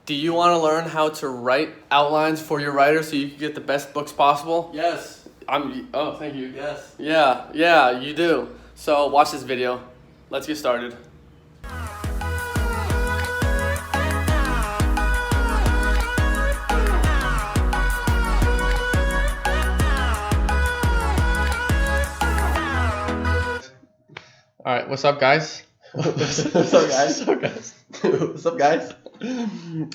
Do you want to learn how to write outlines for your writer so you can get the best books possible? Yes. Oh, thank you. Yes. Yeah, you do. So watch this video. Let's get started. All right, what's up, guys? What's up, guys? What's up, guys? All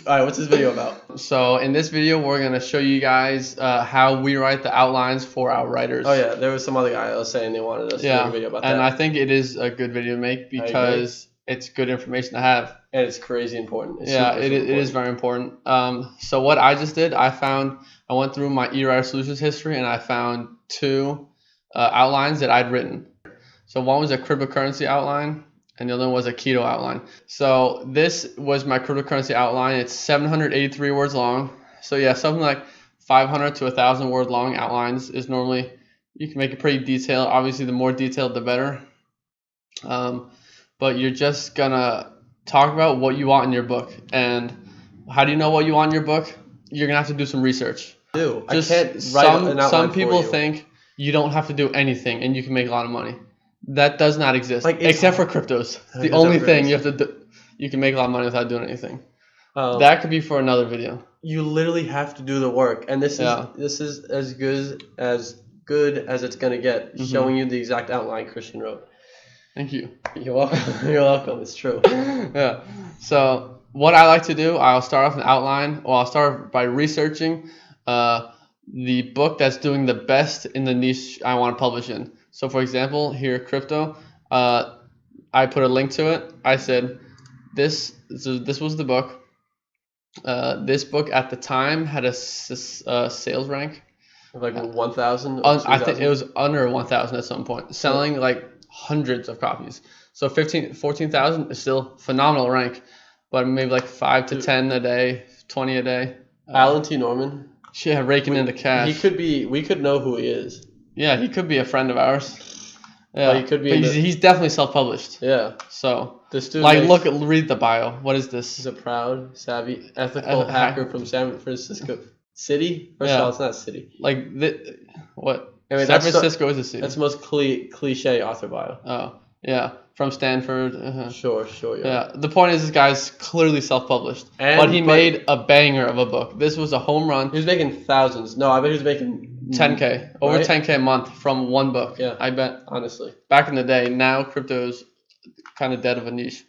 right, what's this video about? So in this video, we're gonna show you guys how we write the outlines for our writers. Oh yeah, there was some other guy that was saying they wanted us to do a video about that. And I think it is a good video to make because it's good information to have. And it's crazy important. It is very important. So what I just did, I went through my eWriter Solutions history and I found two outlines that I'd written. So one was a cryptocurrency outline and the other one was a keto outline. So this was my cryptocurrency outline. It's 783 words long. So yeah, something like 500 to 1,000 word long outlines is normally, you can make it pretty detailed. Obviously, the more detailed, the better. But you're just gonna talk about what you want in your book. And how do you know what you want in your book? You're gonna have to do some research. I can't write an outline. Some people for you. think you don't have to do anything and you can make a lot of money. That does not exist, except for cryptos. The only thing you have to do, you can make a lot of money without doing anything. That could be for another video. You literally have to do the work, and this is as good as it's gonna get. Showing you the exact outline Christian wrote. Thank you. You're welcome. You're welcome. It's true. Yeah. So what I like to do, I'll start off an outline. Well, I'll start by researching the book that's doing the best in the niche I want to publish in. So for example, here, crypto, I put a link to it. I said, this was the book. This book at the time had a sales rank. Like 1,000? I think it was under 1,000 at some point, selling like hundreds of copies. So 14,000 is still phenomenal rank, but maybe like 5 to 10 a day, 20 a day. Alan T. Norman. Yeah, raking in the cash. We could know who he is. Yeah, he could be a friend of ours. Yeah, he could be. But he's definitely self-published. Yeah. So this dude, read the bio. What is this? He's a proud, savvy, ethical hacker from San Francisco city. First of all, it's not a city. What? Anyway, San Francisco is a city. That's the most cliche author bio. Oh, yeah, from Stanford. Sure. Yeah. The point is, this guy's clearly self-published, but he made a banger of a book. This was a home run. He was making thousands. No, I bet he was making 10K, over 10K a month from one book. Yeah, I bet. Honestly, back in the day. Now crypto's kind of dead of a niche.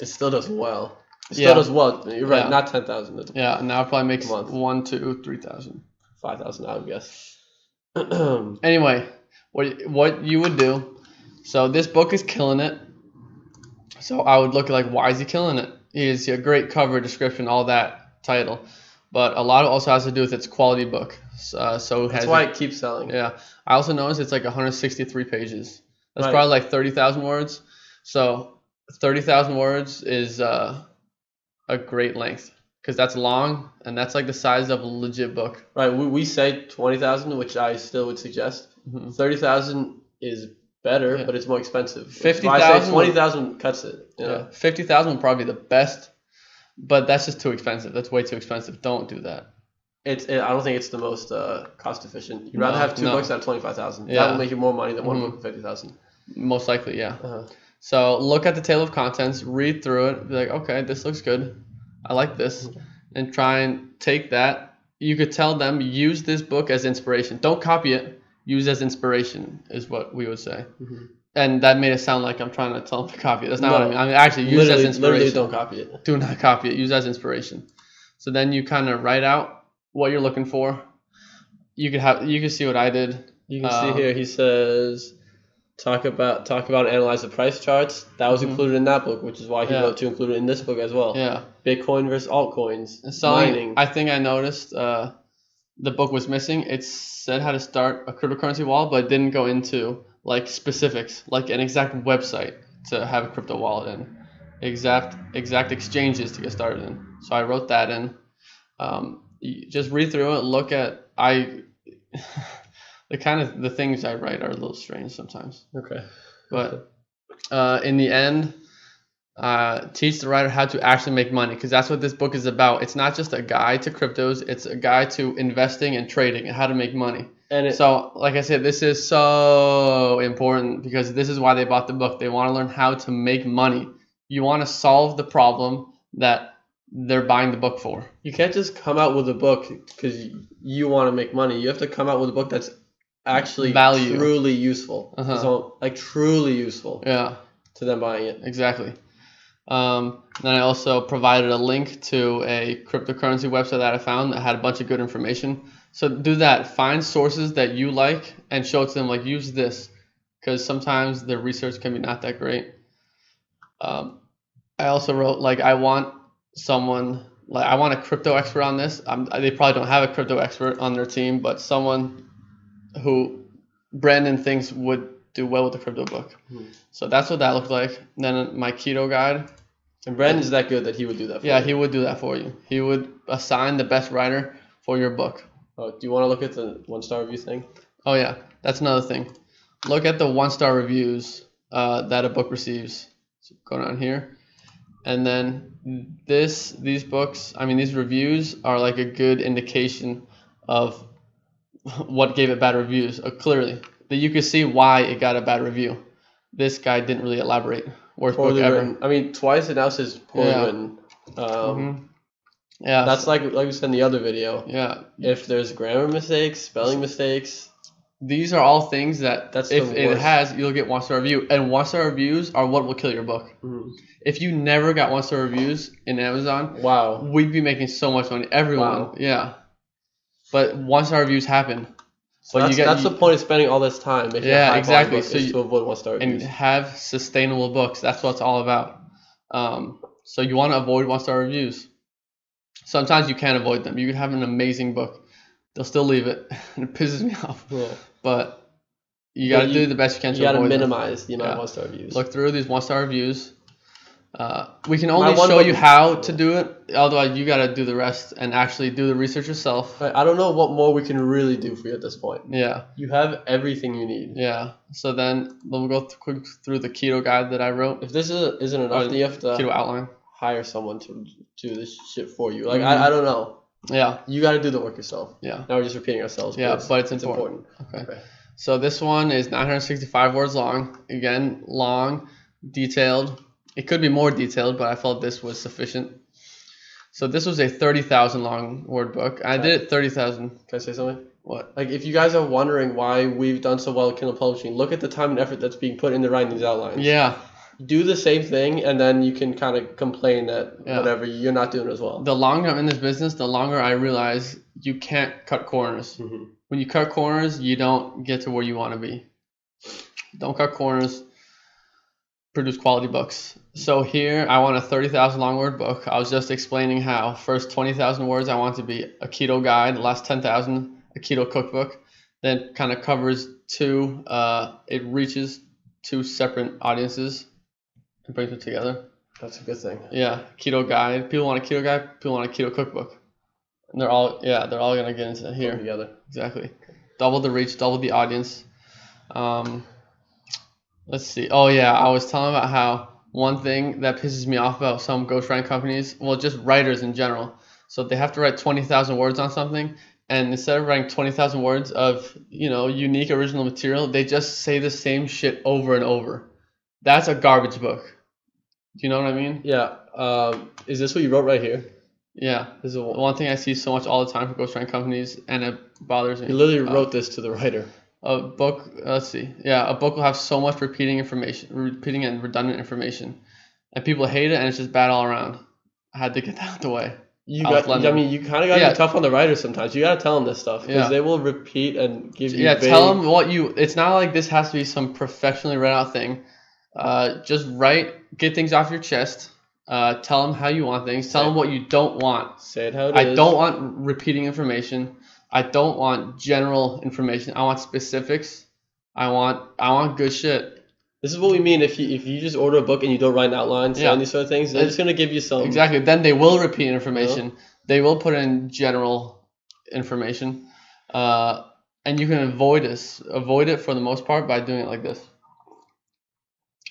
It still does well. Does well. You're right. Not 10,000. Yeah, now it probably makes 1, 2, 3,000, 5,000. I would guess. Anyway, what you would do? So this book is killing it. So I would look at like, why is he killing it? He has a great cover, description, all that title. But a lot of it also has to do with its quality book. So that's why it keeps selling. Yeah. I also noticed it's like 163 pages. That's probably like 30,000 words. So 30,000 words is a great length because that's long and that's like the size of a legit book. Right. We say 20,000, which I still would suggest. 30,000 is better, but it's more expensive. 50,000. 20,000 cuts it. Yeah. 50,000 would probably be the best. But that's just too expensive. That's way too expensive. Don't do that. I don't think it's the most cost efficient. You'd rather have two books at 25,000. That will make you more money than one book at 50,000. Most likely, yeah. So look at the table of contents, read through it, be like, okay, this looks good. I like this, and try and take that. You could tell them, use this book as inspiration. Don't copy it. Use as inspiration is what we would say. And that made it sound like I'm trying to tell them to copy it. That's not what I mean. I mean, actually, use it as inspiration. Literally don't copy it. Do not copy it. Use it as inspiration. So then you kind of write out what you're looking for. You can see what I did. You can see here. He says, talk about and analyze the price charts. That was included in that book, which is why he wrote to include it in this book as well. Yeah. Bitcoin versus altcoins. Mining. I think I noticed the book was missing. It said how to start a cryptocurrency wallet, but it didn't go into like specifics, like an exact website to have a crypto wallet in, exact exchanges to get started in. So I wrote that in. You just read through it, look at the things I write are a little strange sometimes. Okay. But in the end, teach the writer how to actually make money, because that's what this book is about. It's not just a guide to cryptos, it's a guide to investing and trading and how to make money. And So, like I said, this is so important because this is why they bought the book. They want to learn how to make money. You want to solve the problem that they're buying the book for. you can't just come out with a book because you want to make money. You have to come out with a book that's actually Value. truly useful. So, like truly useful. Yeah, to them buying it. exactly. Then I also provided a link to a cryptocurrency website that I found that had a bunch of good information. So do that. Find sources that you like and show it to them. Like, use this, because sometimes the research can be not that great. I also wrote, like, I want a crypto expert on this. They probably don't have a crypto expert on their team, but someone who Brandon thinks would do well with the crypto book. So that's what that looked like. And then my keto guide. And Brandon's that good that he would do that for you. Yeah, he would do that for you. He would assign the best writer for your book. Oh, do you want to look at the 1-star review thing? Oh, yeah. That's another thing. Look at the 1-star reviews that a book receives. So go down here. And then these reviews are like a good indication of what gave it bad reviews. Clearly, that you can see why it got a bad review. This guy didn't really elaborate. Worst book ever. Written. I mean, twice it now says poorly written. Yeah, that's like we said in the other video. Yeah. If there's grammar mistakes, spelling mistakes, these are all things that that's if it has, you'll get 1-star review. And 1-star reviews are what will kill your book. If you never got 1-star reviews in Amazon, wow, we'd be making so much money. Everyone, wow. Yeah. But 1-star reviews happen. So that's the point of spending all this time. Yeah, exactly. So to avoid 1-star reviews and have sustainable books. That's what it's all about. So you want to avoid 1-star reviews. Sometimes you can't avoid them. You could have an amazing book, they'll still leave it, and it pisses me off. Yeah. But you got to do the best you can to avoid them. You got to minimize the amount of 1-star reviews. Look through these 1-star reviews. We can only show you how to do it. Otherwise, you got to do the rest and actually do the research yourself. I don't know what more we can really do for you at this point. Yeah. You have everything you need. Yeah. So then we'll go quick through the keto guide that I wrote. If this isn't enough, then you have to keto outline. Hire someone to do this shit for you. Like, I don't know. Yeah. You got to do the work yourself. Yeah. Now we're just repeating ourselves. Yeah, but it's important. Okay. So this one is 965 words long. Again, long, detailed. It could be more detailed, but I felt this was sufficient. So this was a 30,000 long word book. I did it 30,000. Can I say something? What? Like, if you guys are wondering why we've done so well at Kindle Publishing, look at the time and effort that's being put into writing these outlines. Yeah. Do the same thing, and then you can kind of complain that whatever you're not doing as well. The longer I'm in this business, the longer I realize you can't cut corners. When you cut corners, you don't get to where you want to be. Don't cut corners. Produce quality books. So here, I want a 30,000 long word book. I was just explaining how first 20,000 words I want to be a keto guide, the last 10,000 a keto cookbook. Then kind of covers two. It reaches two separate audiences. And brings them together. That's a good thing. Yeah, keto guide. People want a keto guide. People want a keto cookbook. And they're all gonna get into here. Come together. Exactly. Double the reach, double the audience. Let's see. Oh yeah, I was telling about how one thing that pisses me off about some ghostwriting companies, well, just writers in general. So they have to write 20,000 words on something, and instead of writing 20,000 words of unique original material, they just say the same shit over and over. That's a garbage book. Do you know what I mean? Yeah. Is this what you wrote right here? Yeah. This is one thing I see so much all the time for ghostwriting companies, and it bothers me. You literally wrote this to the writer. A book, let's see. Yeah, a book will have so much repeating and redundant information. And people hate it, and it's just bad all around. I had to get that out of the way. You kind of got to be tough on the writers sometimes. You got to tell them this stuff, because they will repeat and give you tell them it's not like this has to be some professionally read out thing. Just get things off your chest. Tell them how you want things. Tell them what you don't want. Say it how it is. I don't want repeating information. I don't want general information. I want specifics. I want good shit. This is what we mean if you just order a book and you don't write an outline, saying these sort of things, they're just going to give you some. Exactly. Then they will repeat information. They will put in general information. And you can avoid it for the most part by doing it like this.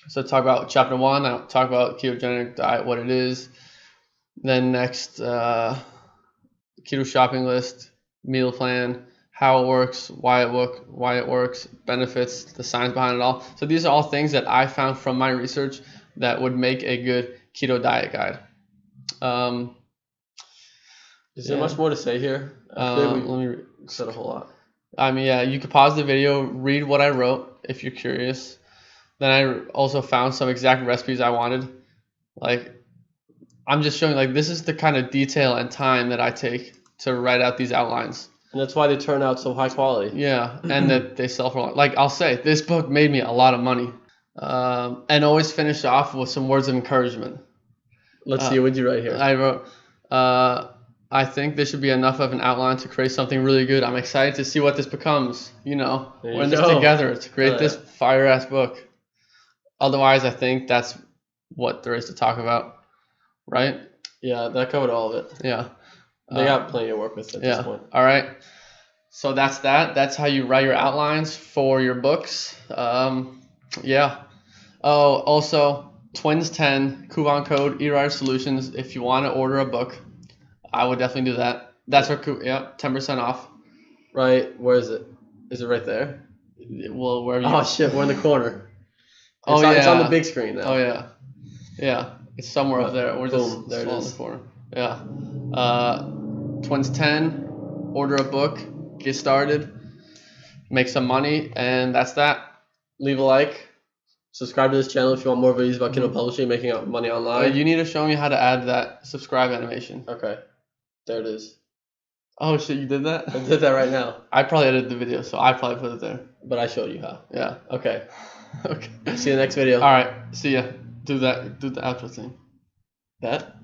So talk about chapter 1. I talk about ketogenic diet, what it is. Then next, keto shopping list, meal plan, how it works, why it works, benefits, the science behind it all. So these are all things that I found from my research that would make a good keto diet guide. Is there much more to say here? Let me said a whole lot. I mean, yeah, you could pause the video, read what I wrote if you're curious. Then I also found some exact recipes I wanted. Like, I'm just showing, like, this is the kind of detail and time that I take to write out these outlines. And that's why they turn out so high quality. Yeah, and that they sell for, like, I'll say, this book made me a lot of money. And always finish off with some words of encouragement. Let's see, what did you write here? I wrote, I think this should be enough of an outline to create something really good. I'm excited to see what this becomes. You know, we're in this together to create this fire-ass book. Otherwise, I think that's what there is to talk about, right? Yeah, that covered all of it. Yeah. They got plenty to work with at this point. All right. So that's that. That's how you write your outlines for your books. Yeah. Oh, also, Twins10, coupon code eWriter Solutions. If you want to order a book, I would definitely do that. That's our 10% off. Right. Where is it? Is it right there? Well, wherever you. Oh shit, we're in the corner. It's on the big screen now. Oh yeah, yeah. It's somewhere up there. We're Boom, just there it is. in the corner. Yeah. Twins10. Order a book. Get started. Make some money, and that's that. Leave a like. Subscribe to this channel if you want more videos about Kindle publishing, making money online. You need to show me how to add that subscribe animation. Okay. There it is. Oh shit, you did that? I did that right now. I probably edited the video, so I probably put it there. But I showed you how. Yeah. Okay. Okay. See you in the next video. All right. See ya. Do the outro thing. That?